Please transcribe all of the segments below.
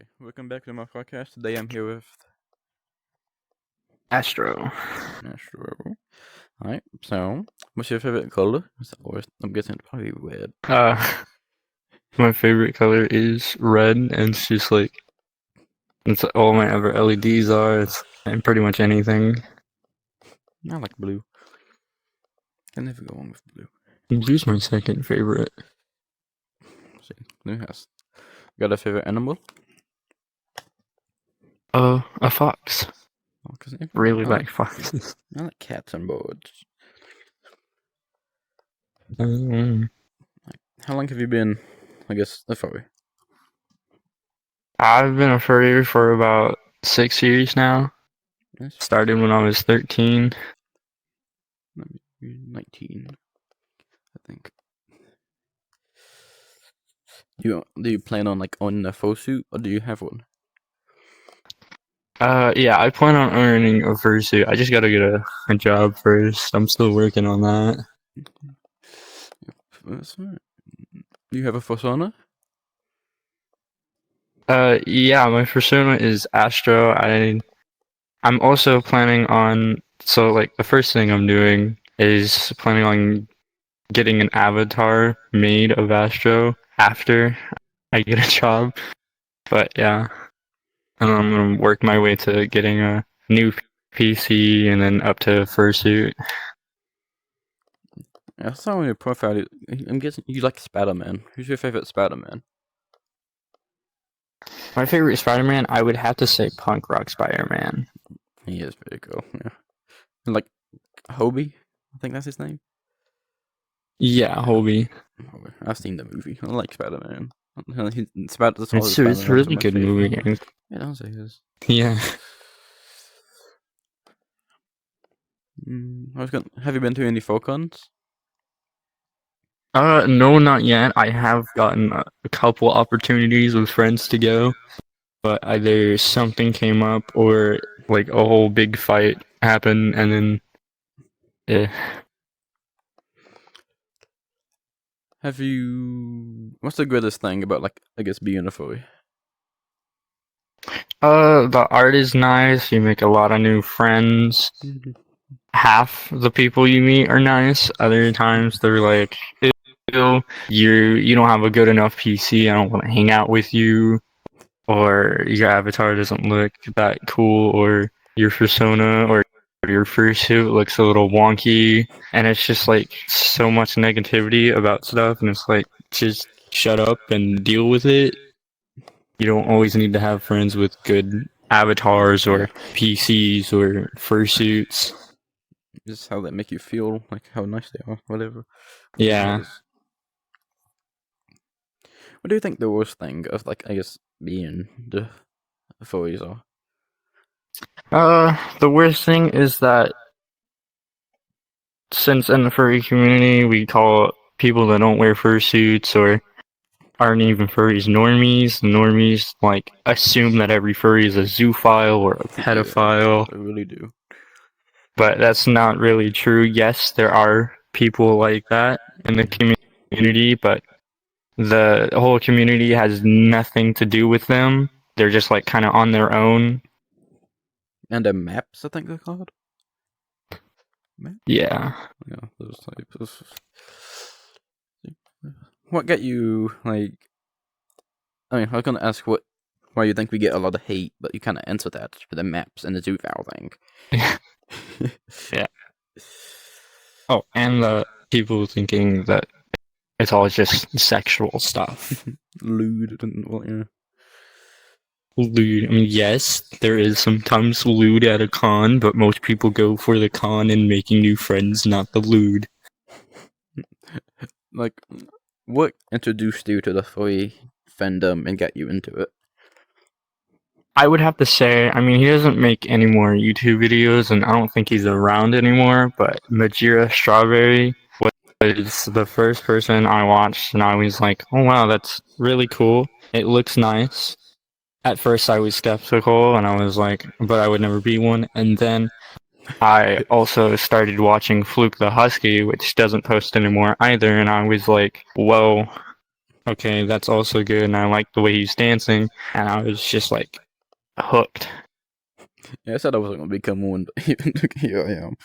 Okay, welcome back to my podcast. Today I'm here with Astro. Astro. Alright, so what's your favorite color? I'm guessing it's probably red. Uh, my favorite color is red, and it's just like it's all my ever LEDs are. It's and pretty much anything. I like blue. Can never go wrong with blue. Blue's my second favorite. See, blue has got a favorite animal? A fox. Oh, Really like foxes. I like cats and birds. Um, How long have you been, I guess, a furry? I've been a furry for about 6 years now. Yes. Started when I was 13. 19, I think. Do you plan on like owning a fursuit, or do you have one? Yeah, I plan on earning a fursuit. I just gotta get a job first. I'm still working on that. That's right. Do you have a persona? Yeah, my persona is Astro. I'm also planning on, so like the first thing I'm doing is planning on getting an avatar made of Astro after I get a job. But yeah, and I'm gonna work my way to getting a new PC and then up to fursuit. I saw on your profile. I'm guessing you like Spider-Man. Who's your favorite Spider-Man? My favorite Spider-Man, I would have to say Punk Rock Spider-Man. He is very cool. Yeah, and like Hobie. I think that's his name. Yeah, Hobie. Hobie. I've seen the movie. I like Spider-Man. It's a really good movie. Yeah, don't say his. Yeah. Have you been to any folk cons? No, not yet. I have gotten a couple opportunities with friends to go, but either something came up or like a whole big fight happened, and then Have you? What's the greatest thing about like I guess being a furry? The art is nice. You make a lot of new friends. Half the people you meet are nice. Other times they're like, ew, you don't have a good enough PC. I don't want to hang out with you, or your avatar doesn't look that cool, or your persona or your fursuit looks a little wonky, and it's just like so much negativity about stuff, and it's like just shut up and deal with it. You don't always need to have friends with good avatars or PCs or fursuits. Just how they make you feel, like how nice they are, whatever. Yeah. What do you think the worst thing of like I guess being the furries are? The worst thing is that since in the furry community we call people that don't wear fursuits or aren't even furries normies. Normies like assume that every furry is a zoophile or a pedophile. I really do. But that's not really true. Yes, there are people like that in the community, but the whole community has nothing to do with them. They're just like kind of on their own. And the maps, I think they're called. Maps? Yeah. Yeah, those types of. What got you like? I mean, I was gonna ask why you think we get a lot of hate, but you kind of answered that for the maps and the zoophile thing. Yeah. Oh, and the people thinking that it's all just sexual stuff. Lewd and well, yeah. Lewd. I mean, yes, there is sometimes lewd at a con, but most people go for the con and making new friends, not the lewd. Like, what introduced you to the furry fandom and got you into it? I would have to say, I mean, he doesn't make any more YouTube videos, and I don't think he's around anymore, but Majira Strawberry was the first person I watched, and I was like, oh wow, that's really cool. It looks nice. At first I was skeptical, and I was like, but I would never be one, and then I also started watching Fluke the Husky, which doesn't post anymore either, and I was like, whoa, Okay, that's also good, and I like the way he's dancing, and I was just like hooked. Yeah, I said I wasn't gonna become one, but even here I am.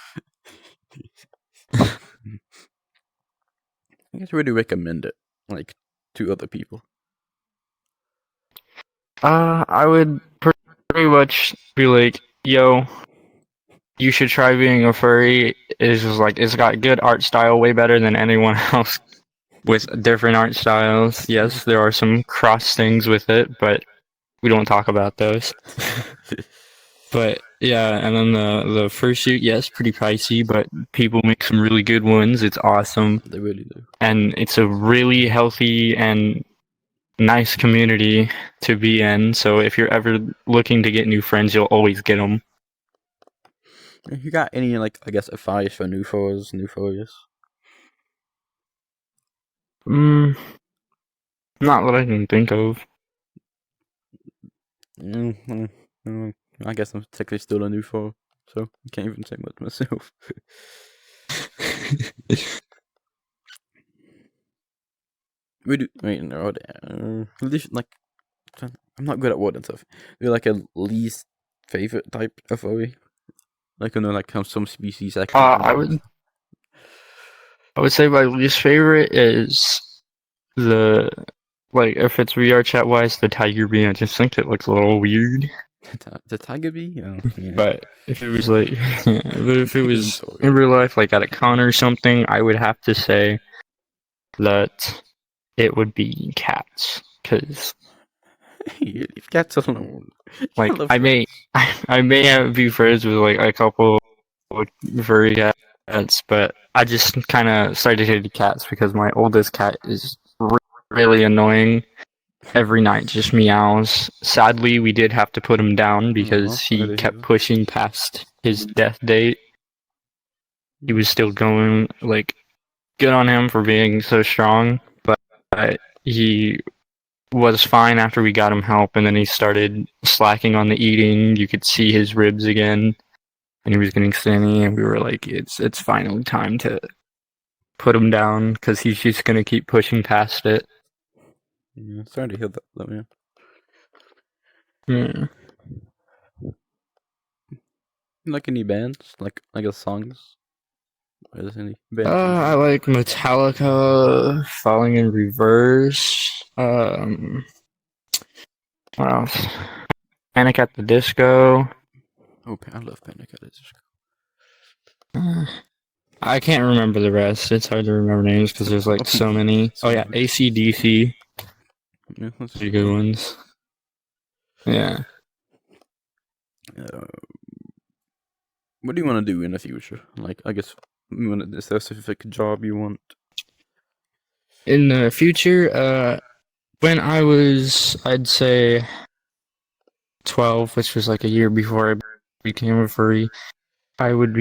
I guess I really recommend it, like to other people. I would pretty much be like, yo, you should try being a furry. It's just like it's got good art style, way better than anyone else with different art styles. Yes, there are some cross things with it, but we don't talk about those. But yeah, and then the fursuit, yes, pretty pricey, but people make some really good ones. It's awesome, They really do. and it's a really healthy and nice community to be in. So if you're ever looking to get new friends, you'll always get them. You got any like I guess advice for new followers, new followers? Mm, not that I can think of. I guess I'm technically still a new follower, so I can't even say much myself. We do. Wait, no. Like, I'm not good at word and stuff. We like a least favorite type of furry. Like, I know, like how some species actually Uh, do I not. would I would say my least favorite is the like if it's VRChat wise, the tiger bee. I just think it looks a little weird. The tiger bee? Oh, yeah. But if it was like, but if it I'm was sorry. in real life, like at a con or something, I would have to say that it would be cats, because You leave cats alone. I like love I may, cats. I may have be friends with like a couple of furry cats, but I just kind of started hating cats because my oldest cat is really annoying. Every night just meows. Sadly, we did have to put him down Oh, because sorry he to kept hear. pushing past his death date. He was still going, like, good on him for being so strong, but he was fine after we got him help, and then he started slacking on the eating. You could see his ribs again, and he was getting skinny, and we were like, it's finally time to put him down because he's just gonna keep pushing past it. Yeah, sorry to hear that, though, man. Yeah. Like any bands? Like, I guess songs? Or is any bands you I like? like Metallica, Falling in Reverse. What else? Panic at the Disco. Oh, I love Panic at the Disco. Uh, I can't remember the rest. It's hard to remember names because there's like so many. Oh So yeah, many. AC/DC. Yeah, that's Pretty good ones. Yeah. uh, what do you want to do in the future? Like, I guess, is there a specific job you want? In the future, when I was, I'd say 12, which was like a year before I became a furry, I would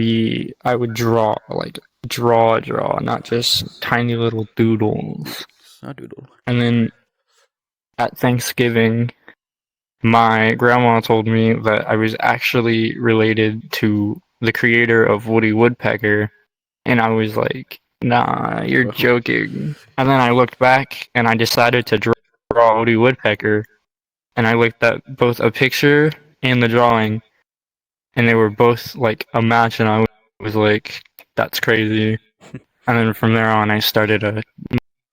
draw, like draw, not just tiny little doodles. I doodle. And then at Thanksgiving, my grandma told me that I was actually related to the creator of Woody Woodpecker, and I was like, nah, you're Bro. joking. And then I looked back and I decided to draw Woody Woodpecker, and I looked at both a picture and the drawing, and they were both like a match, and I was like, that's crazy. And then from there on, I started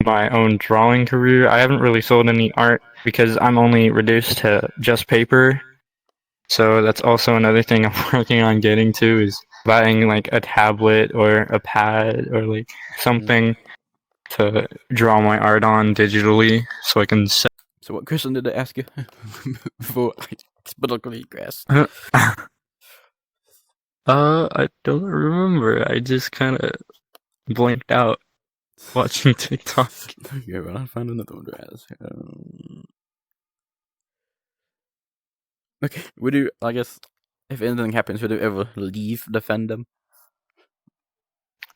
my own drawing career. I haven't really sold any art because I'm only reduced to just paper. So that's also another thing I'm working on getting to is buying like a tablet or a pad or like Mm. something to draw my art on digitally so I can sell. So, what question did I ask you? Before I specifically grass. I don't remember. I just kind of blanked out watching TikTok. Okay, well, I'll find another one to ask. Okay, would you, I guess, if anything happens, would you ever leave the fandom?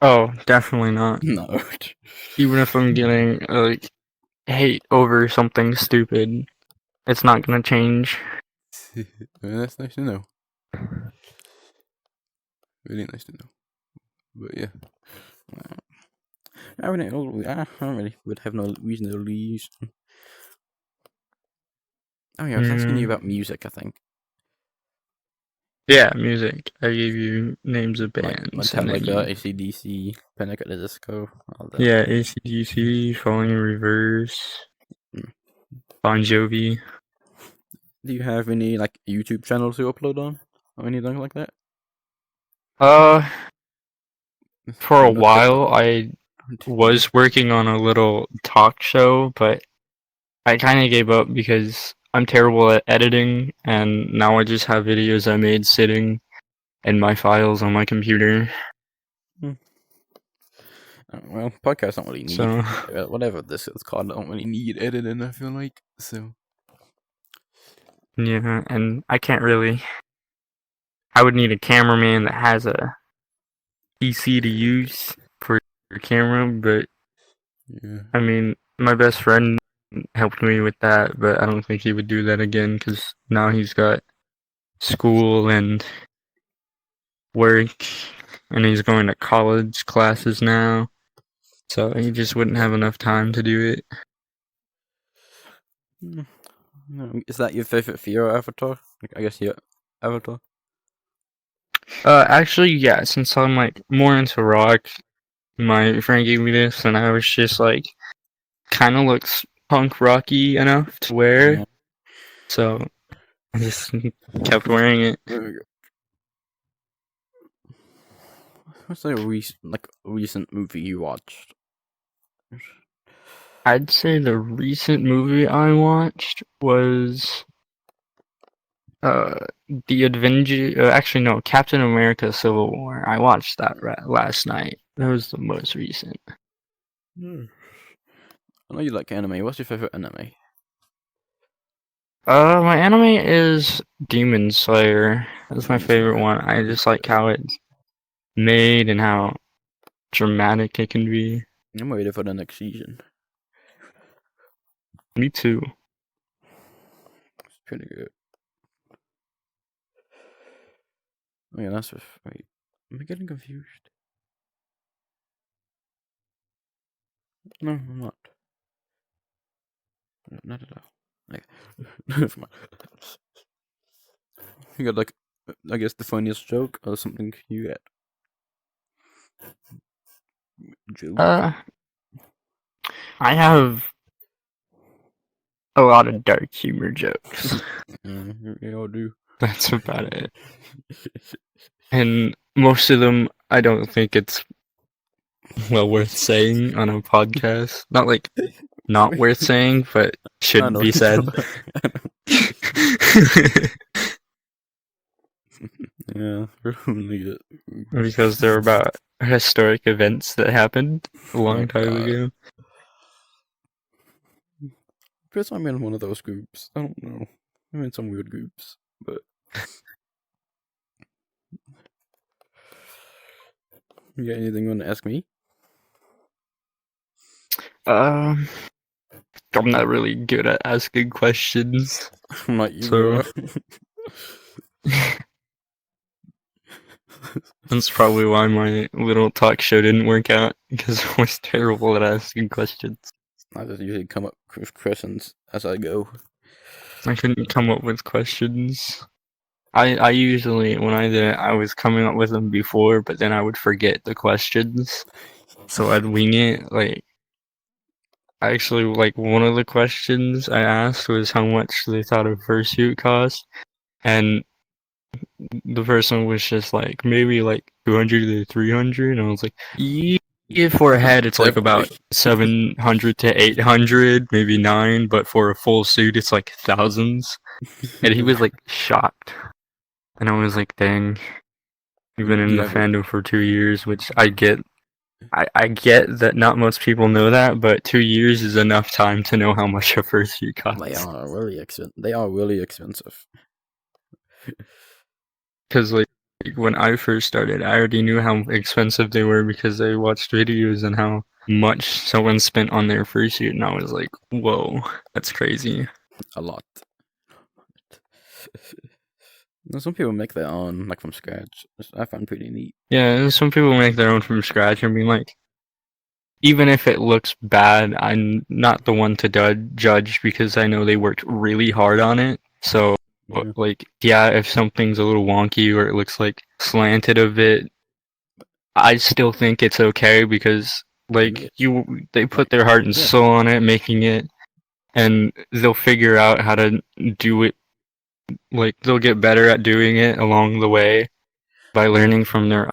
Oh, definitely not. No. Even if I'm getting like hate over something stupid, it's not gonna change. Well, that's nice to know. Really nice to know. But yeah. I don't really would have no reason to leave. Oh yeah, I was asking you about music. I think Yeah, music. I gave you names of like bands, and then Metallica, you. AC/DC, Panic at the Disco, all that. Yeah, AC/DC, Falling in Reverse, Mm. Bon Jovi. Do you have any like YouTube channels to upload on or anything like that? Uh, for a No while, TikTok. I was working on a little talk show, but I kind of gave up because I'm terrible at editing, and now I just have videos I made sitting in my files on my computer. Mm. Well, podcasts don't really need So, whatever this is called. Don't really need editing. I feel like so. yeah, and I can't really. I would need a cameraman that has a PC to use for your camera, but Yeah. I mean, my best friend helped me with that, but I don't think he would do that again because now he's got school and work, and he's going to college classes now, so he just wouldn't have enough time to do it. Mm. No, is that your favorite Fear avatar? I guess your avatar. Actually, yeah, since I'm like more into rock, my friend gave me this, and I was just like, kind of looks punk rocky enough to wear, Yeah. so I just kept wearing it. There we go. What's the recent movie you watched? I'd say the recent movie I watched was uh the Avenger. Actually, no, Captain America: Civil War. I watched that last night. That was the most recent. Hmm. I know you like anime. What's your favorite anime? My anime is Demon Slayer. That's my Demon favorite Slayer. one. I just like how it's made and how dramatic it can be. I'm ready for the next season. Me too. It's pretty good. Oh yeah, that's just wait. Am I getting confused? No, I'm not. Not at all. Okay. Never mind. You got like, I guess the funniest joke or something you got. Joke. Uh, I have a lot of dark humor jokes. We all do. That's about it. And most of them, I don't think it's well worth saying on a podcast. Not like not worth saying, but I should know. be said. Yeah, really it. Because they're about historic events that happened a Oh long time god. ago. Guess I'm in one of those groups. I don't know. I'm in some weird groups, but you got anything you want to ask me? Um, I'm not really good at asking questions, I'm not you so are. that's probably why my little talk show didn't work out because I was terrible at asking questions. I just usually come up with questions as I go. I couldn't come up with questions. I usually when I did it, I was coming up with them before, but then I would forget the questions, so I'd wing it. Like actually, like one of the questions I asked was how much they thought a fursuit cost, and the person was just like maybe like 200 to 300, and I was like, yeah, for a head it's like Definitely. about 700 to 800, maybe 9, but for a full suit it's like thousands. And he was like shocked, and I was like, dang. You've been in the Yeah, but fandom for 2 years, which I get. I get that not most people know that, but 2 years is enough time to know how much a fursuit they costs. are really expensive. They are really expensive. Because like when I first started, I already knew how expensive they were because I watched videos and how much someone spent on their fursuit, and I was like, whoa, that's crazy. A lot. Now, some people make their own, like from scratch. Which I find pretty neat. Yeah, and some people make their own from scratch and be like, even if it looks bad, I'm not the one to judge because I know they worked really hard on it. So, Yeah. like, yeah, if something's a little wonky or it looks like slanted a bit, I still think it's okay because, like, they put their heart and Yeah. soul on it, making it, and they'll figure out how to do it. Like, they'll get better at doing it along the way by learning from their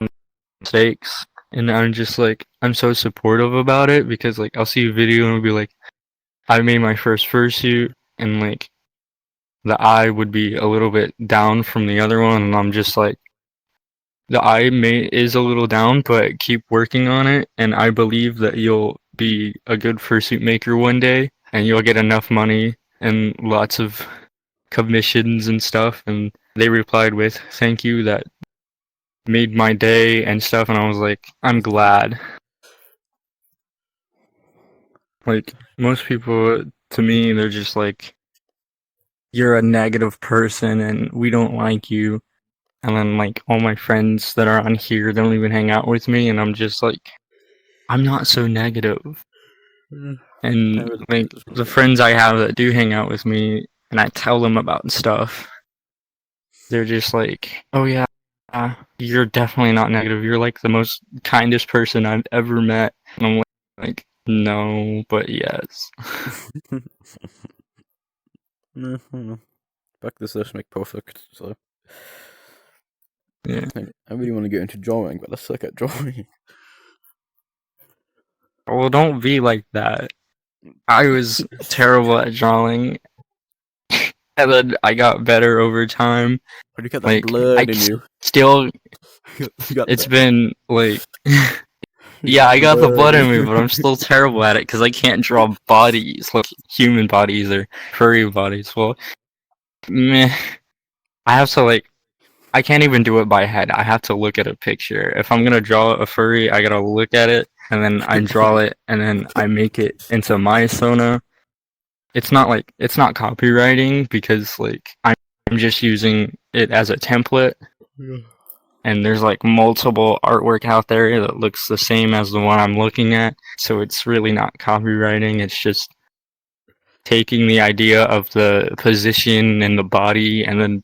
mistakes. And I'm just like, I'm so supportive about it because, like, I'll see a video and it'll be like, I made my first fursuit, and like the eye would be a little bit down from the other one, and I'm just like, the eye is a little down, but keep working on it, and I believe that you'll be a good fursuit maker one day, and you'll get enough money and lots of commissions and stuff. And they replied with, "Thank you, that made my day," and stuff, and I was like, I'm glad. Like, most people, to me, they're just like, you're a negative person and we don't like you. And then, like, all my friends that are on here don't even hang out with me, and I'm just like, I'm not so negative. And, like, the friends I have that do hang out with me, and I tell them about stuff, they're just like, oh yeah, you're definitely not negative. You're, like, the most kindest person I've ever met. And I'm like, no, but yes. No. Practice does make perfect. So Yeah. I really want to get into drawing, but I suck at drawing. Well, don't be like that. I was terrible at drawing, and then I got better over time. But you got that Like, blood in you. still, You got it's that. been like, You yeah, I got the blood in me, you. but I'm still terrible at it because I can't draw bodies, like human bodies or furry bodies. Well, meh. I have to, like, I can't even do it by head. I have to look at a picture. If I'm gonna draw a furry, I gotta look at it, and then I draw it, and then I make it into my persona. It's not copywriting because, like, I'm just using it as a template, and there's like multiple artwork out there that looks the same as the one I'm looking at, so it's really not copywriting. It's just taking the idea of the position and the body and then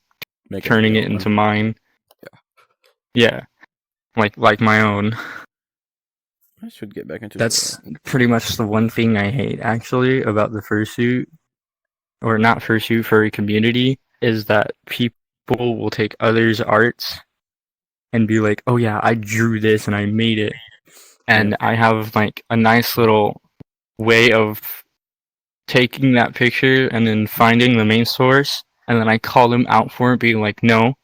turning it into mine. Yeah, like my own. I should get back into That's pretty much the one thing I hate, actually, about the fursuit, or not fursuit, furry community, is that people will take others' arts and be like, oh yeah, I drew this and I made it. And I have, like, a nice little way of taking that picture and then finding the main source, and then I call them out for it, being like, no,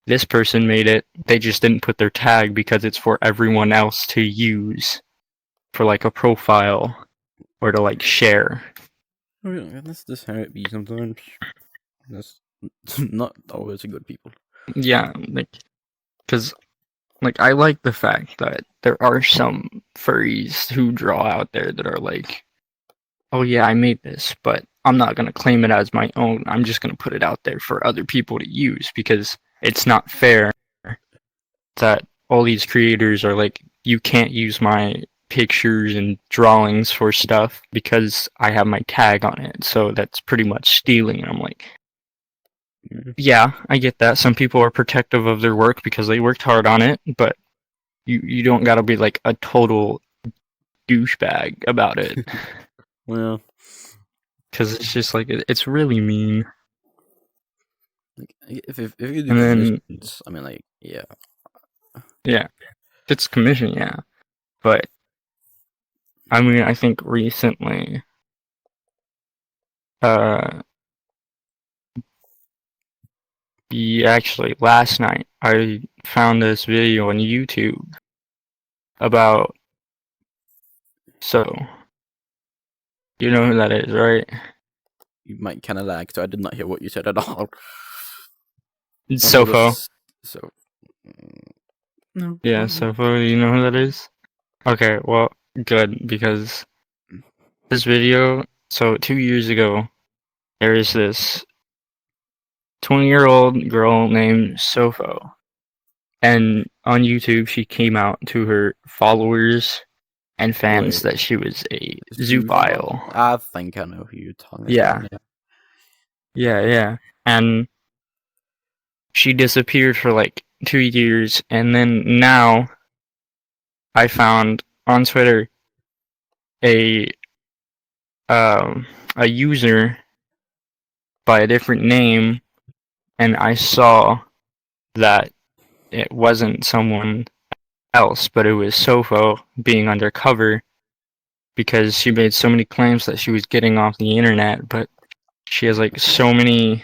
this person made it. They just didn't put their tag because it's for everyone else to use for, like, a profile or to, like, share. Oh yeah, that's just how it be sometimes. That's not always a good people. Yeah, like, because, like, I like the fact that there are some furries who draw out there that are like, oh yeah, I made this, but I'm not going to claim it as my own. I'm just going to put it out there for other people to use because it's not fair that all these creators are like, you can't use my pictures and drawings for stuff because I have my tag on it. So that's pretty much stealing. And I'm like, yeah, I get that. Some people are protective of their work because they worked hard on it, but you don't gotta be like a total douchebag about it. Well, Because it's just like, it's really mean. like, if you do And then, commissions, I mean, like, yeah. yeah, if it's commission, yeah. But, I mean, I think recently, actually, last night, I found this video on YouTube about, so, you know who that is, right? You might kind of lag, so I did not hear what you said at all. Sofo. So, no. Yeah, Sofo, you know who that is? Okay, well, good, because this video, so 2 years ago, there is this 20-year-old girl named Sofo, and on YouTube, she came out to her followers and fans Wait, that she was a Zubile? zoophile. I think I know who you're talking Yeah, about. yeah. And she disappeared for like 2 years, and then now I found on Twitter a um a user by a different name, and I saw that it wasn't someone else, but it was Sofo being undercover because she made so many claims that she was getting off the internet, but she has like so many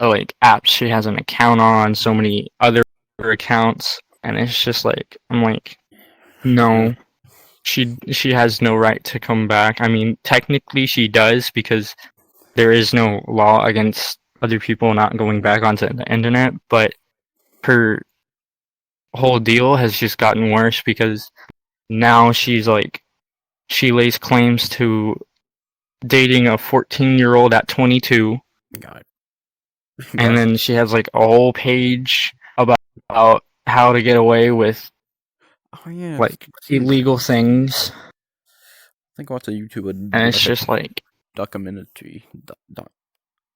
like apps she has an account on, so many other accounts, and it's just like I'm like, Yeah. no, she has no right to come back. I mean, technically she does because there is no law against other people not going back onto the internet, but her whole deal has just gotten worse because now she's like she lays claims to dating a 14-year-old at 22, God. and God. then she has like a whole page about how to get away with Oh yeah. like See, illegal things, I think I watched a YouTuber and do it's like a just like documentary,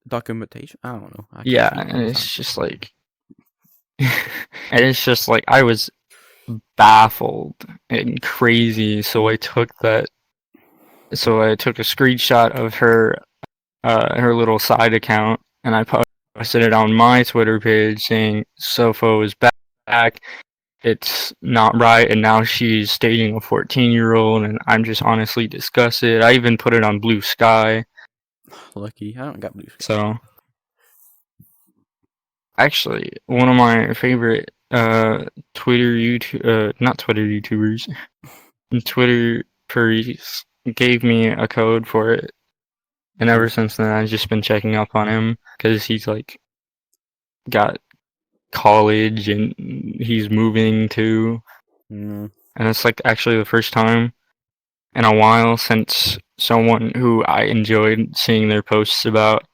documentation. I don't know. I can't yeah, speak and sometimes. it's just like and it's just like I was baffled and crazy, so I took a screenshot of her little side account, and I posted it on my Twitter page saying Sofo is back. It's not right, and now she's dating a 14-year-old, and I'm just honestly disgusted. I even put it on Blue Sky. Lucky, I don't got blue sky. So actually, one of my favorite not Twitter YouTubers, Twitter furries gave me a code for it, and ever since then I've just been checking up on him because he's like got college and he's moving too, Mm. and it's like actually the first time in a while since someone who I enjoyed seeing their posts about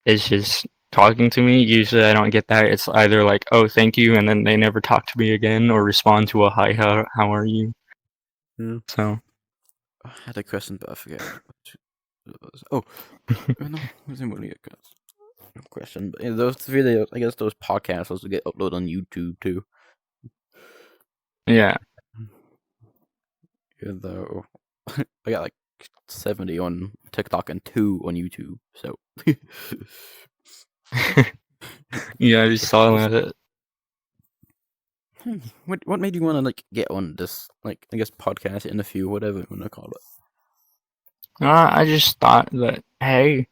is just talking to me. Usually I don't get that. It's either like, oh, thank you, and then they never talk to me again or respond to a hi, how are you? Yeah. So I had a question, but I forget what it was. Oh, no, it wasn't really a question. But yeah, those videos, I guess those podcasts also get uploaded on YouTube too. yeah. Yeah, though I got like 70 on TikTok and 2 on YouTube. So Yeah, I just saw that. what made you want to like get on this, like, I guess, podcast, interview, whatever you want to call it? I just thought that, hey,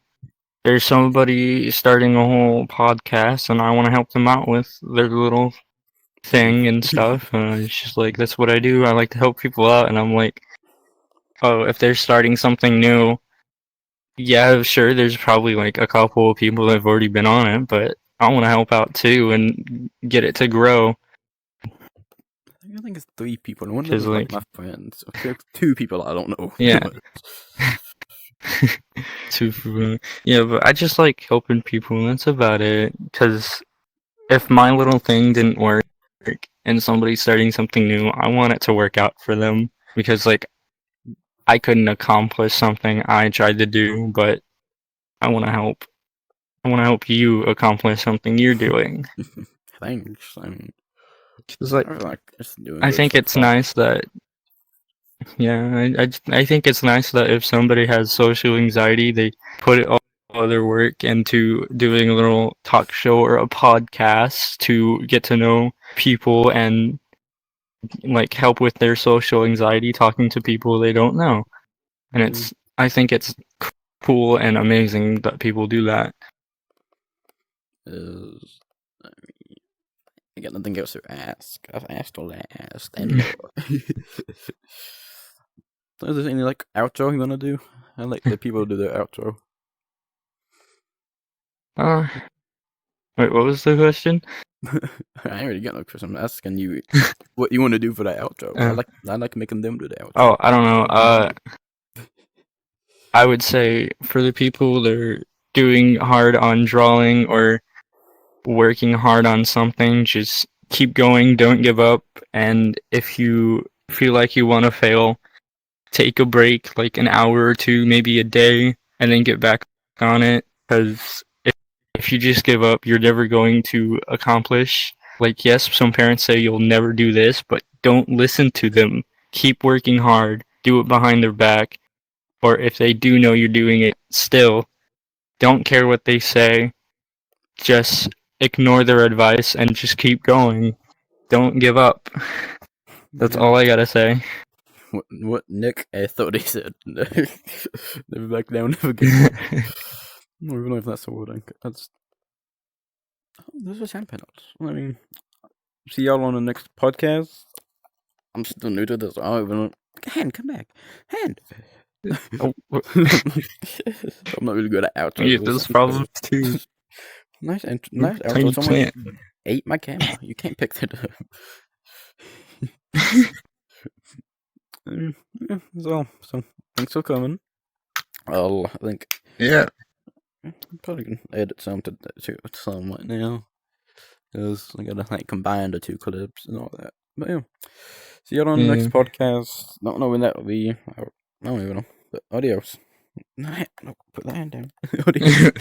there's somebody starting a whole podcast and I want to help them out with their little thing and stuff. It's just like, that's what I do. I like to help people out. And I'm like, oh, if they're starting something new, yeah, sure, there's probably like a couple of people that have already been on it, but I want to help out too and get it to grow. I think it's 3 people, and one of them Cause is like like, my friends. Okay, 2 people I don't know. yeah. Yeah, but I just like helping people, and that's about it. Cause if my little thing didn't work and somebody's starting something new, I want it to work out for them. Because like I couldn't accomplish something I tried to do, but I want to help. I want to help you accomplish something you're doing. Thanks. I mean, Cause like I like just doing I good think so it's far. nice that I think it's nice that if somebody has social anxiety, they put it all their work into doing a little talk show or a podcast to get to know people and like help with their social anxiety talking to people they don't know. And I think it's cool and amazing that people do that. Is I mean, I got nothing else to ask. I've asked all I asked and more. So is there any like outro you wanna do? I like the people do their outro. Uh, wait, what was the question? I already got no question. I'm asking you what you want to do for that outro. Uh, I like making them do the outro. oh, I don't know. I would say for the people that are doing hard on drawing or working hard on something, just keep going, don't give up. And if you feel like you want to fail, take a break, like an hour or two, maybe a day, and then get back on it. Because if you just give up, you're never going to accomplish. Like, yes, some parents say you'll never do this, but don't listen to them. Keep working hard, do it behind their back. Or if they do know you're doing it still, don't care what they say. Just ignore their advice and just keep going. Don't give up. That's all I gotta say. What Nick? I thought he said. Never back down, never give up. I don't even know if that's a word. That's. Oh, those are sand panels. I mean, see y'all on the next podcast. I'm still new to this. I don't even know. Hand, come back. Hand. Oh, I'm not really good at outros. yeah, those problems too. Nice Tiny outro. Someone plant. ate my camera. You can't pick that up. Yeah, so thanks for coming. I think Yeah. I'm probably gonna edit some to some right now because I gotta like combine the two clips and all that. But yeah, see you on the next podcast. Don't know when that will be. I don't even know. But adios. No, put that hand down. Adios.